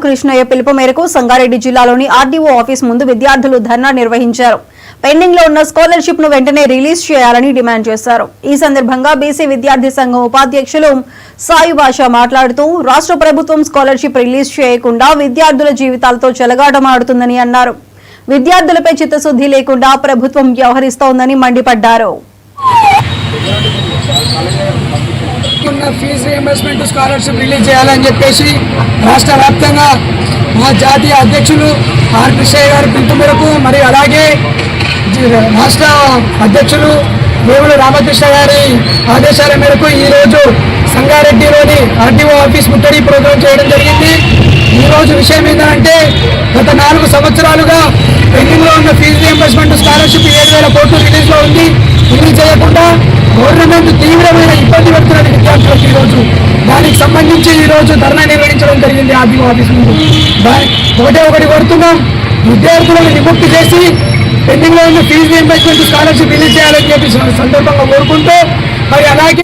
కృష్ణయ్య పిలుపు మేరకు సంగారెడ్డి జిల్లాలోని ఆర్డీఓ ఆఫీస్ ముందు విద్యార్థులు ధర్నా నిర్వహించారు. పెండింగ్ లో ఉన్న స్కాలర్షిప్ ను వెంటనే రిలీజ్ చేయాలని డిమాండ్ చేశారు. ఈ సందర్భంగా బీసీ విద్యార్థి సంఘం ఉపాధ్యక్షులు సాయి భాష మాట్లాడుతూ రాష్ట్ర ప్రభుత్వం స్కాలర్షిప్ రిలీజ్ చేయకుండా విద్యార్థుల జీవితాలతో చెలగాటమాడుతుందని అన్నారు. విద్యార్థులపై చిత్తశుద్ధి లేకుండా ప్రభుత్వం వ్యవహరిస్తోందని మండిపడ్డారు. ఫీజు రీయింబర్స్మెంట్ స్కాలర్షిప్ రిలీజ్ చేయాలని చెప్పేసి రాష్ట్ర వ్యాప్తంగా మా జాతీయ అధ్యక్షులు ఆర్ కృష్ణయ్య గారి పిలుపు మేరకు మరియు అలాగే రాష్ట్ర అధ్యక్షులు వేముల రామకృష్ణ గారి ఆదేశాల మేరకు ఈరోజు సంగారెడ్డిలోని ఆర్టీఓ ఆఫీస్ ముట్టడి ప్రోగ్రాం చేయడం జరిగింది. ఈరోజు విషయం ఏంటంటే గత 4 సంవత్సరాలుగా పెండింగ్లో ఉన్న ఫీజు రీయింబర్స్మెంట్ స్కాలర్షిప్ 7,000 కోట్లు రిలీజ్లో ఉంది. రిలీజ్ చేయకుండా గవర్నమెంట్ తీవ్రమైన ఇబ్బంది పెడుతున్నది విద్యార్థులకు. ఈరోజు దానికి సంబంధించి ఈరోజు ధర్నా నిర్వహించడం జరిగింది ఆర్టీఓ ఆఫీస్ ముందు. ఒకటి కోరుతున్నాం, విద్యార్థులను విముక్తి చేసి పెండింగ్లో ఉన్న ఫీజు రీయింబర్స్మెంట్ స్కాలర్షిప్ రిలీజ్ చేయాలని చెప్పి సందర్భంగా కోరుకుంటూ మరి అలాగే